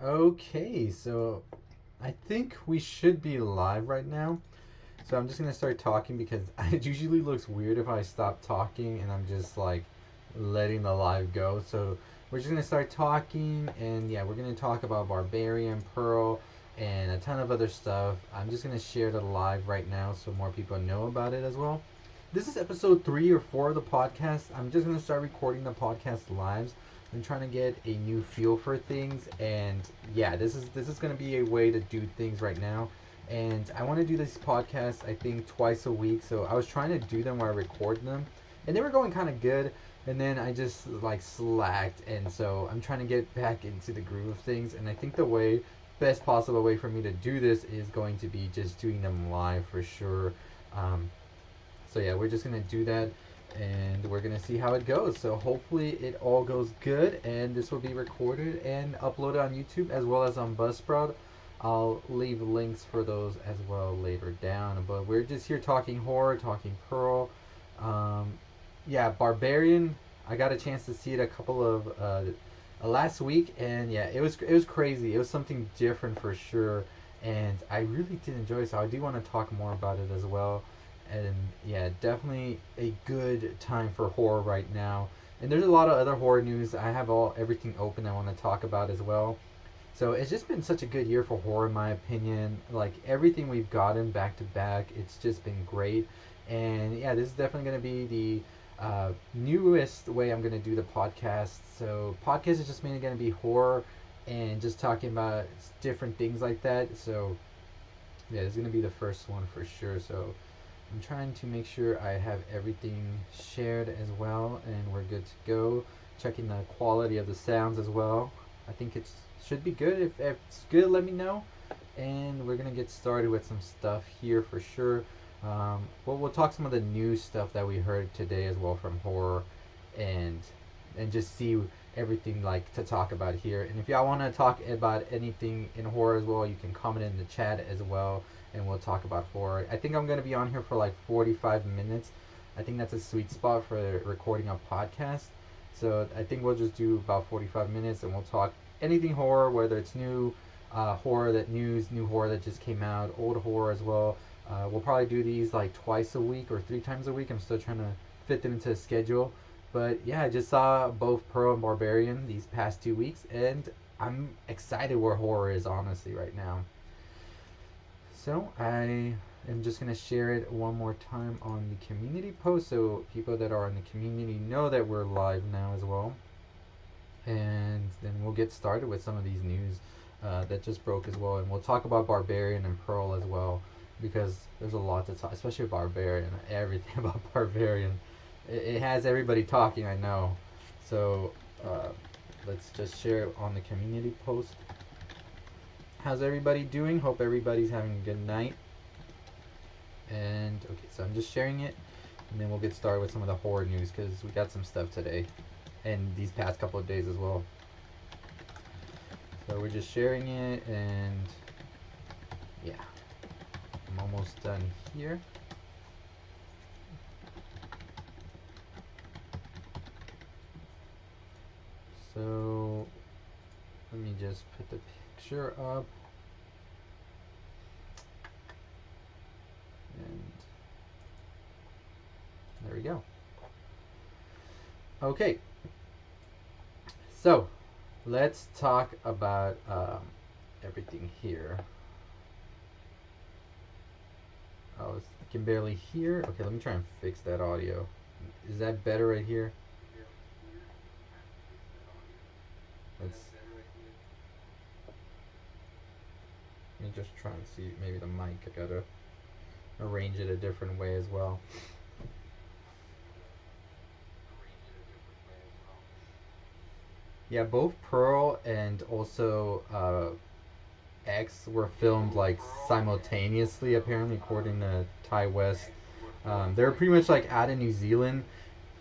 Okay, so I think we should be live right now. So I'm just gonna start talking because it usually looks weird if I stop talking and I'm just like letting the live go. So we're just gonna start talking, and yeah, we're gonna talk about Barbarian, Pearl, and a ton of other stuff. I'm just gonna share the live right now so more people know about it as well. This is episode 3 or 4 of the podcast. I'm just gonna start recording the podcast lives. I'm trying to get a new feel for things, and yeah, this is gonna be a way to do things right now. And I want to do this podcast, I think, twice a week. So I was trying to do them while I record them, and they were going kind of good. And then I just like slacked, and so I'm trying to get back into the groove of things. And I think the best possible way for me to do this is going to be just doing them live for sure. Um, so yeah, we're just gonna do that, and we're gonna see how it goes. So hopefully it all goes good, and this will be recorded and uploaded on YouTube as well as on Buzzsprout. I'll leave links for those as well later down. But we're just here talking horror, talking Pearl. Um, yeah, Barbarian. I got a chance to see it a couple of last week, and yeah, it was crazy. It was something different for sure, and I really did enjoy it. So I do want to talk more about it as well. And yeah, definitely a good time for horror right now. And there's a lot of other horror news. I have everything open I want to talk about as well. So it's just been such a good year for horror, in my opinion. Like everything we've gotten back to back, it's just been great. And yeah, this is definitely going to be the newest way I'm going to do the podcast. So podcast is just mainly going to be horror and just talking about different things like that. So yeah, this is going to be the first one for sure. So I'm trying to make sure I have everything shared as well, and we're good to go. Checking the quality of the sounds as well. I think it should be good. If it's good, let me know. And we're gonna get started with some stuff here for sure. We'll talk some of the new stuff that we heard today as well from horror, and just see everything like to talk about here. And if y'all want to talk about anything in horror as well, you can comment in the chat as well, and we'll talk about horror. I think I'm gonna be on here for like 45 minutes. I think that's a sweet spot for recording a podcast. So I think we'll just do about 45 minutes, and we'll talk anything horror, whether it's new horror new horror that just came out, old horror as well. We'll probably do these like twice a week or 3 times a week. I'm still trying to fit them into a schedule. But yeah, I just saw both Pearl and Barbarian these past 2 weeks, and I'm excited where horror is honestly right now. So I am just gonna share it one more time on the community post, so people that are in the community know that we're live now as well. And then we'll get started with some of these news that just broke as well, and we'll talk about Barbarian and Pearl as well, because there's a lot to talk, especially Barbarian. Everything about Barbarian, it has everybody talking. I know. So let's just share it on the community post. How's everybody doing? Hope everybody's having a good night. And okay, so I'm just sharing it, and then we'll get started with some of the horror news because we got some stuff today, and these past couple of days as well. So we're just sharing it, and yeah, I'm almost done here. So let me just put the picture up, and there we go. Okay, so let's talk about everything here. Oh, I can barely hear. Okay, let me try and fix that audio. Is that better right here? Let's Let me just try and see maybe the mic. I gotta arrange it a different way as well. Yeah, both Pearl and also X were filmed like simultaneously, apparently, according to Ty West. They were pretty much like out of New Zealand,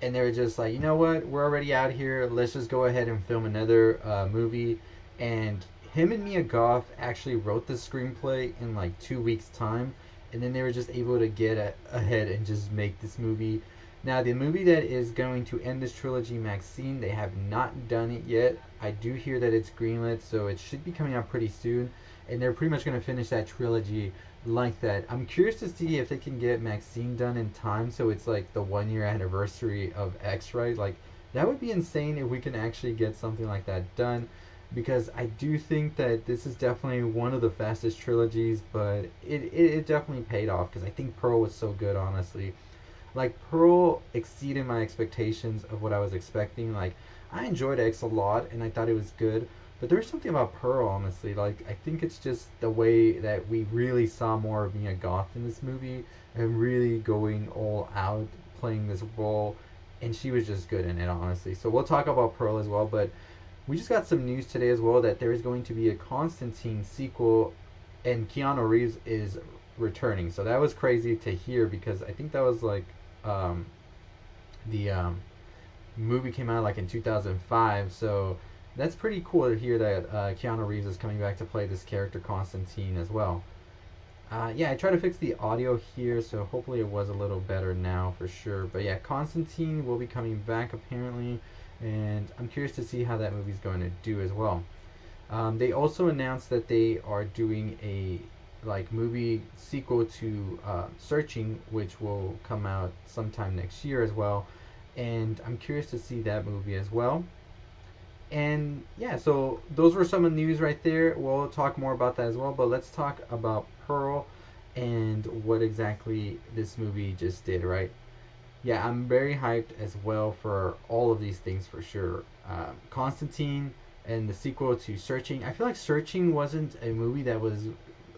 and they were just like, you know what, we're already out here. Let's just go ahead and film another movie. And him and Mia Goth actually wrote the screenplay in like 2 weeks' time, and then they were just able to get ahead and just make this movie. Now, the movie that is going to end this trilogy, Maxine, they have not done it yet. I do hear that it's greenlit, so it should be coming out pretty soon. And they're pretty much going to finish that trilogy like that. I'm curious to see if they can get Maxine done in time so it's like the 1 year anniversary of X, right? Like, that would be insane if we can actually get something like that done. Because I do think that this is definitely one of the fastest trilogies, but it definitely paid off because I think Pearl was so good, honestly. Like Pearl exceeded my expectations of what I was expecting. Like I enjoyed X a lot and I thought it was good, but there's something about Pearl, honestly. Like I think it's just the way that we really saw more of Mia Goth in this movie and really going all out playing this role, and she was just good in it, honestly. So we'll talk about Pearl as well, but we just got some news today as well that there is going to be a Constantine sequel, and Keanu Reeves is returning. So that was crazy to hear because I think that was like um, the movie came out like in 2005. So that's pretty cool to hear that Keanu Reeves is coming back to play this character Constantine as well. Yeah, I tried to fix the audio here, so hopefully it was a little better now for sure. But yeah, Constantine will be coming back apparently, and I'm curious to see how that movie's going to do as well. They also announced that they are doing a like movie sequel to Searching, which will come out sometime next year as well, and I'm curious to see that movie as well. And yeah, so those were some of the news right there. We'll talk more about that as well, but let's talk about Pearl and what exactly this movie just did, right? Yeah, I'm very hyped as well for all of these things for sure. Constantine and the sequel to Searching. I feel like Searching wasn't a movie that was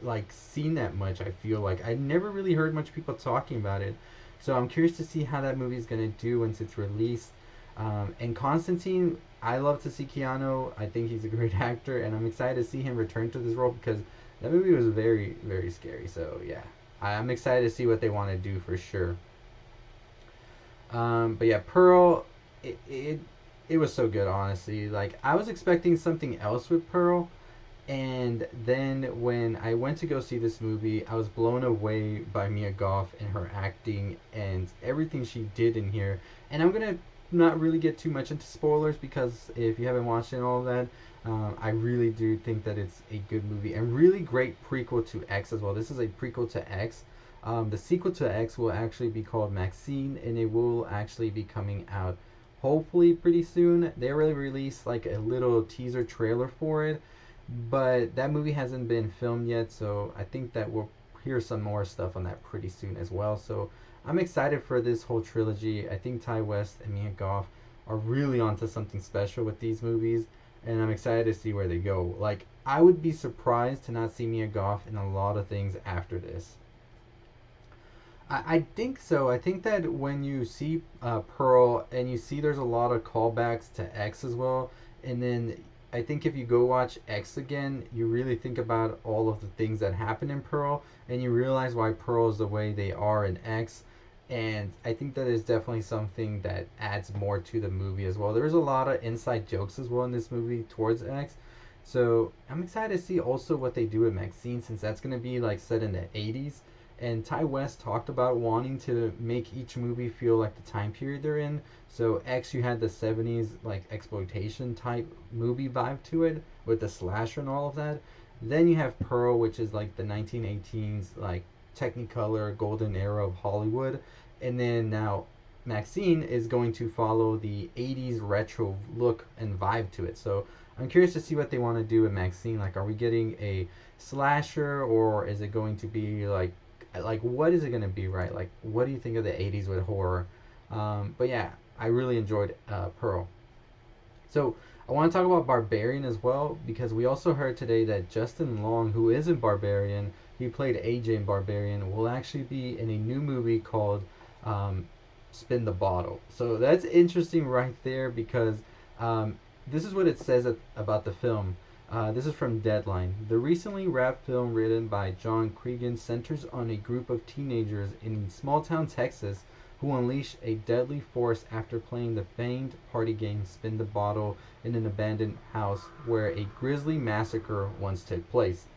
like seen that much. I feel like I never really heard much people talking about it, so I'm curious to see how that movie is gonna do once it's released. And Constantine, I love to see Keanu. I think he's a great actor, and I'm excited to see him return to this role because that movie was very, very scary. So yeah, I'm excited to see what they want to do for sure. But yeah, Pearl, it was so good, honestly. Like I was expecting something else with Pearl, and then when I went to go see this movie, I was blown away by Mia Goth and her acting and everything she did in here. And I'm gonna not really get too much into spoilers because if you haven't watched it and all of that, I really do think that it's a good movie and really great prequel to X as well. This is a prequel to X. The sequel to X will actually be called Maxine, and it will actually be coming out hopefully pretty soon. They already released like a little teaser trailer for it, but that movie hasn't been filmed yet, so I think that we'll hear some more stuff on that pretty soon as well. So I'm excited for this whole trilogy. I think Ty West and Mia Goth are really onto something special with these movies, and I'm excited to see where they go. Like, I would be surprised to not see Mia Goth in a lot of things after this. I think so. I think that when you see Pearl and you see there's a lot of callbacks to X as well, and then I think if you go watch X again, you really think about all of the things that happen in Pearl, and you realize why Pearl is the way they are in X. And I think that is definitely something that adds more to the movie as well. There's a lot of inside jokes as well in this movie towards X. So I'm excited to see also what they do with Maxine since that's going to be like set in the 80s. And Ty West talked about wanting to make each movie feel like the time period they're in. So X, you had the 70s like exploitation type movie vibe to it with the slasher and all of that. Then you have Pearl, which is like the 1918s like Technicolor golden era of Hollywood. And then now Maxine is going to follow the 80s retro look and vibe to it. So I'm curious to see what they want to do with Maxine. Like, are we getting a slasher or is it going to be like what is it going to be, right? Like, what do you think of the 80s with horror? But yeah, I really enjoyed Pearl. So I want to talk about Barbarian as well because we also heard today that Justin Long, who is in Barbarian, he played AJ in Barbarian, will actually be in a new movie called um, Spin the Bottle. So that's interesting right there because this is what it says about the film. This is from Deadline. The recently wrapped film written by John Cregan centers on a group of teenagers in small town Texas who unleash a deadly force after playing the famed party game Spin the Bottle in an abandoned house where a grisly massacre once took place.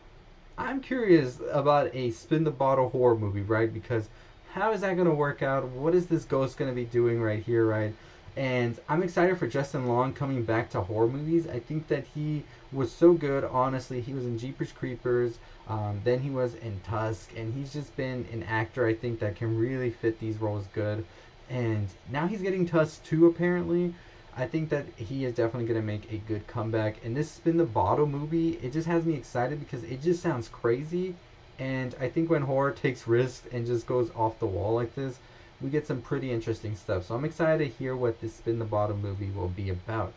I'm curious about a Spin the Bottle horror movie, right? Because how is that going to work out? What is this ghost going to be doing right here, right? And I'm excited for Justin Long coming back to horror movies. I think that he was so good, honestly. He was in Jeepers Creepers, then he was in Tusk, and he's just been an actor, I think, that can really fit these roles good. And now he's getting Tusk too, apparently. I think that he is definitely going to make a good comeback. And this Spin the Bottle movie, it just has me excited because it just sounds crazy. And I think when horror takes risks and just goes off the wall like this, we get some pretty interesting stuff. So I'm excited to hear what this Spin the Bottle movie will be about.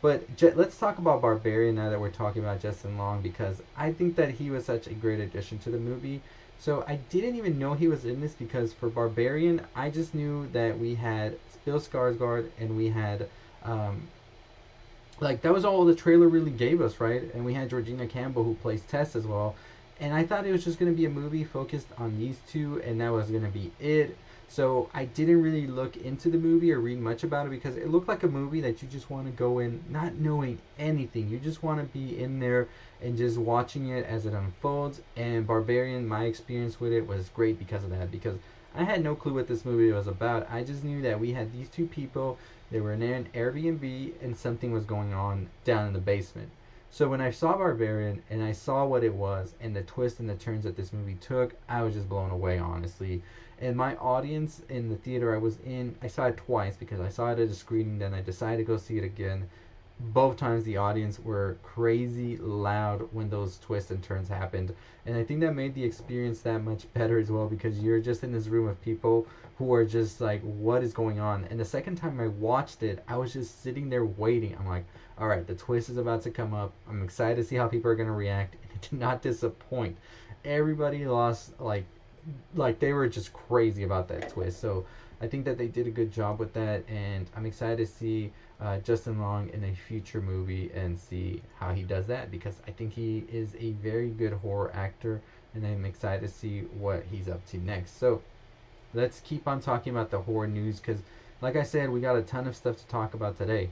But let's talk about Barbarian now that we're talking about Justin Long, because I think that he was such a great addition to the movie. So I didn't even know he was in this because for Barbarian, I just knew that we had Bill Skarsgård and we had like that was all the trailer really gave us, right? And we had Georgina Campbell who plays Tess as well. And I thought it was just going to be a movie focused on these two, and that was going to be it. So I didn't really look into the movie or read much about it because it looked like a movie that you just want to go in not knowing anything. You just want to be in there and just watching it as it unfolds. And Barbarian, my experience with it was great because of that, because I had no clue what this movie was about. I just knew that we had these two people, they were in an Airbnb, and something was going on down in the basement. So when I saw Barbarian and I saw what it was and the twists and the turns that this movie took, I was just blown away, honestly. And my audience in the theater I was in, I saw it twice because I saw it at a screening, then I decided to go see it again. Both times the audience were crazy loud when those twists and turns happened. And I think that made the experience that much better as well because you're just in this room of people who are just like, what is going on? And the second time I watched it, I was just sitting there waiting. I'm like, all right, the twist is about to come up. I'm excited to see how people are going to react. And it did not disappoint. Everybody lost, like they were just crazy about that twist. So I think that they did a good job with that. And I'm excited to see Justin Long in a future movie and see how he does that because I think he is a very good horror actor. And I'm excited to see what he's up to next. So let's keep on talking about the horror news because, like I said, we got a ton of stuff to talk about today.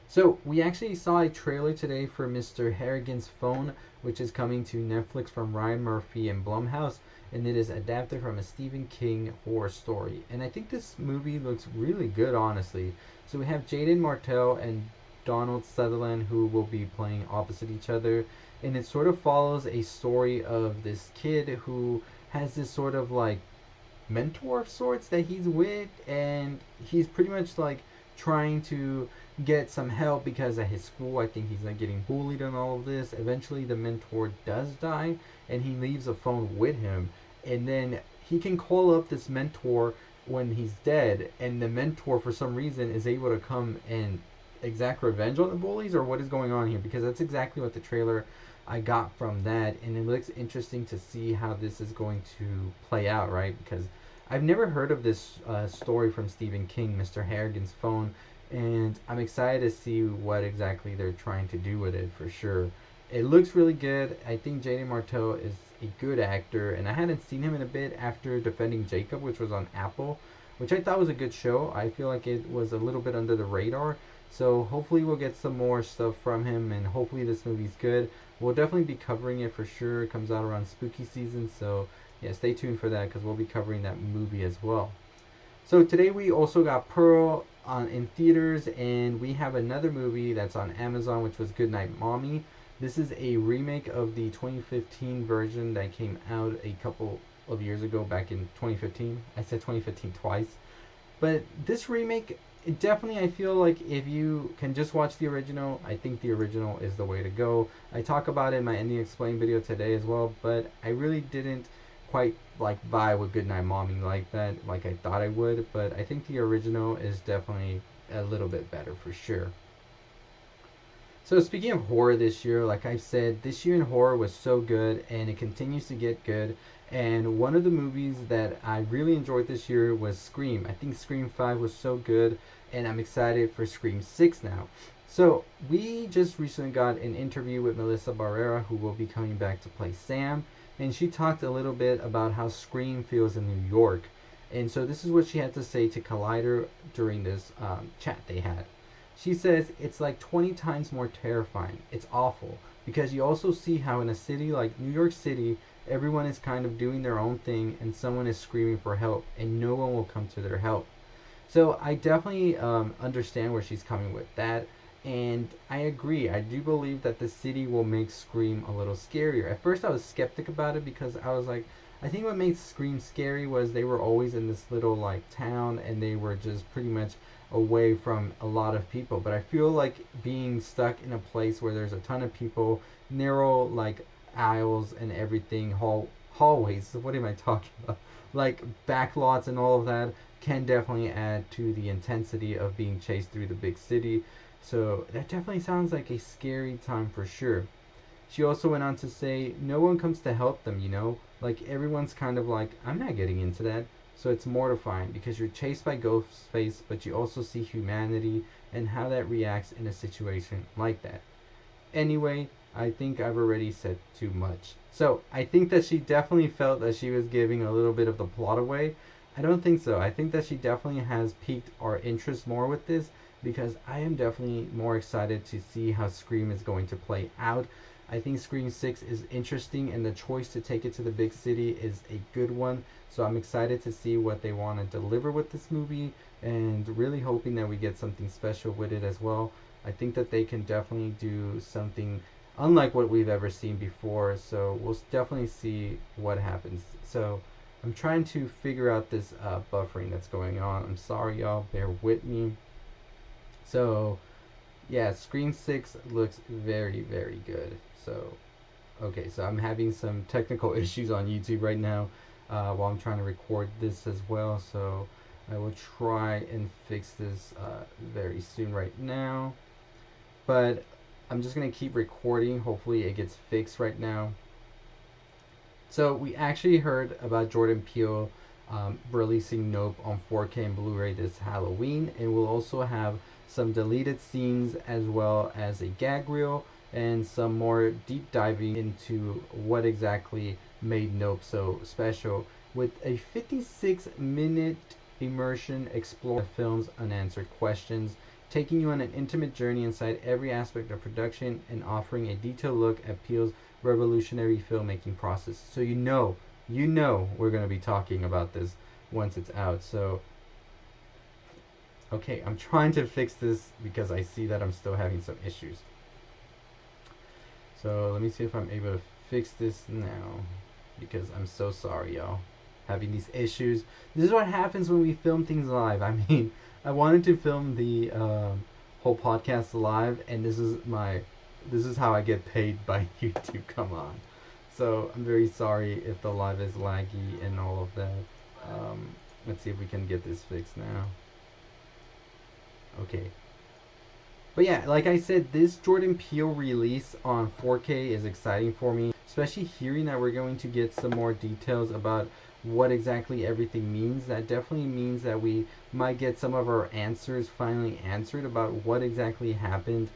So we actually saw a trailer today for Mr. Harrigan's Phone, which is coming to Netflix from Ryan Murphy and Blumhouse, and it is adapted from a Stephen King horror story. And I think this movie looks really good, honestly. So we have Jaden Martell and Donald Sutherland who will be playing opposite each other, and it sort of follows a story of this kid who has this sort of like mentor of sorts that he's with, and he's pretty much like trying to get some help because at his school I think he's like getting bullied and all of this. Eventually the mentor does die and he leaves a phone with him, and then he can call up this mentor when he's dead, and the mentor for some reason is able to come and exact revenge on the bullies, or what is going on here, because that's exactly what the trailer I got from that, and it looks interesting to see how this is going to play out, right? Because I've never heard of this story from Stephen King, Mr. Harrigan's Phone, and I'm excited to see what exactly they're trying to do with it for sure. It looks really good. I think Jaden Martell is a good actor, and I hadn't seen him in a bit after Defending Jacob, which was on Apple, which I thought was a good show. I feel like it was a little bit under the radar, so hopefully we'll get some more stuff from him, and hopefully this movie's good. We'll definitely be covering it for sure. It comes out around spooky season, so yeah, stay tuned for that because we'll be covering that movie as well. So today we also got Pearl in theaters, and we have another movie that's on Amazon, which was Goodnight Mommy. This is a remake of the 2015 version that came out a couple of years ago, back in 2015. I said 2015 twice. But this remake, it definitely, I feel like if you can just watch the original, I think the original is the way to go. I talk about it in my Ending Explained video today as well, but I really didn't quite like vibe with Goodnight Mommy like that, like I thought I would, but I think the original is definitely a little bit better for sure. So speaking of horror this year, like I said, this year in horror was so good and it continues to get good. And one of the movies that I really enjoyed this year was Scream. I think Scream 5 was so good, and I'm excited for Scream 6 now. So we just recently got an interview with Melissa Barrera, who will be coming back to play Sam, and she talked a little bit about how Scream feels in New York. And so this is what she had to say to Collider during this chat they had. She says it's like 20 times more terrifying. It's awful because you also see how in a city like New York City, everyone is kind of doing their own thing and someone is screaming for help and no one will come to their help. So I definitely understand where she's coming with that. And I agree. I do believe that the city will make Scream a little scarier. At first, I was skeptic about it because I was like, I think what made Scream scary was they were always in this little like town and they were just pretty much away from a lot of people. But I feel like being stuck in a place where there's a ton of people, narrow like aisles and everything, hallways. What am I talking about? Like backlots and all of that can definitely add to the intensity of being chased through the big city. So that definitely sounds like a scary time for sure. She also went on to say, no one comes to help them, you know? Like everyone's kind of like, I'm not getting into that. So it's mortifying because you're chased by Ghostface, but you also see humanity and how that reacts in a situation like that. Anyway, I think I've already said too much. So I think that she definitely felt that she was giving a little bit of the plot away. I don't think so. I think that she definitely has piqued our interest more with this because I am definitely more excited to see how Scream is going to play out. I think Scream 6 is interesting and the choice to take it to the big city is a good one. So I'm excited to see what they want to deliver with this movie and really hoping that we get something special with it as well. I think that they can definitely do something unlike what we've ever seen before. So we'll definitely see what happens. So I'm trying to figure out this buffering that's going on. I'm sorry, y'all. Bear with me. So yeah, Scream 6 looks very, very good. So okay, so I'm having some technical issues on YouTube right now while I'm trying to record this as well. So I will try and fix this very soon right now. But I'm just going to keep recording. Hopefully it gets fixed right now. So we actually heard about Jordan Peele releasing Nope on 4K and Blu-ray this Halloween. And we'll also have some deleted scenes as well as a gag reel and some more deep diving into what exactly made Nope so special with a 56-minute immersion exploring the film's unanswered questions, taking you on an intimate journey inside every aspect of production and offering a detailed look at Peele's revolutionary filmmaking process. So you know we're going to be talking about this once it's out. So okay, I'm trying to fix this because I see that I'm still having some issues. So let me see if I'm able to fix this now because I'm so sorry, y'all, having these issues. This is what happens when we film things live. I mean, I wanted to film the whole podcast live, and this is how I get paid by YouTube. Come on. So I'm very sorry if the live is laggy and all of that. Let's see if we can get this fixed now. Okay. But yeah, like I said, this Jordan Peele release on 4K is exciting for me, especially hearing that we're going to get some more details about what exactly everything means. That definitely means that we might get some of our answers finally answered about what exactly happened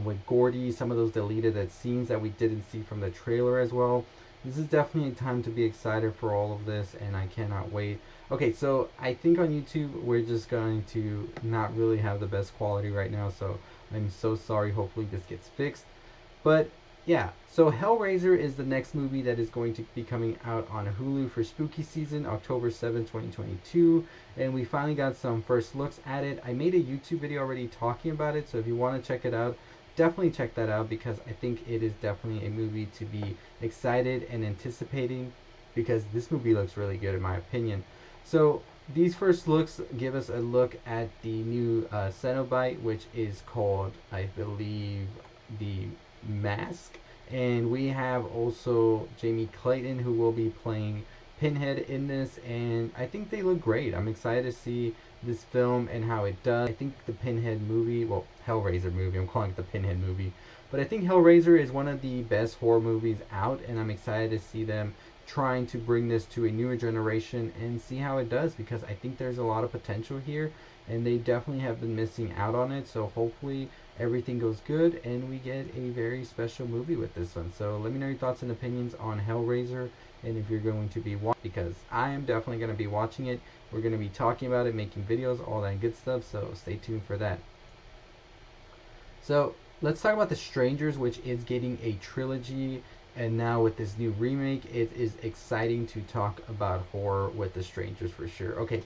with Gordy, some of those deleted scenes that we didn't see from the trailer as well. This is definitely a time to be excited for all of this, and I cannot wait. Okay, so I think on YouTube we're just going to not really have the best quality right now, so I'm so sorry. Hopefully this gets fixed. But yeah, so Hellraiser is the next movie that is going to be coming out on Hulu for spooky season, October 7th, 2022. And we finally got some first looks at it. I made a YouTube video already talking about it, so if you want to check it out, definitely check that out because I think it is definitely a movie to be excited and anticipating because this movie looks really good in my opinion. So these first looks give us a look at the new Cenobite, which is called, I believe, the Mask. And we have also Jamie Clayton, who will be playing Pinhead in this, and I think they look great. I'm excited to see this film and how it does. I think the Pinhead movie, well, Hellraiser movie, I'm calling it the Pinhead movie, but I think Hellraiser is one of the best horror movies out, and I'm excited to see them trying to bring this to a newer generation and see how it does because I think there's a lot of potential here and they definitely have been missing out on it. So hopefully everything goes good and we get a very special movie with this one. So let me know your thoughts and opinions on Hellraiser and if you're going to be watching, because I am definitely going to be watching it. We're going to be talking about it, making videos, all that good stuff, so stay tuned for that. So let's talk about The Strangers, which is getting a trilogy. And now with this new remake, it is exciting to talk about horror with The Strangers for sure. Okay,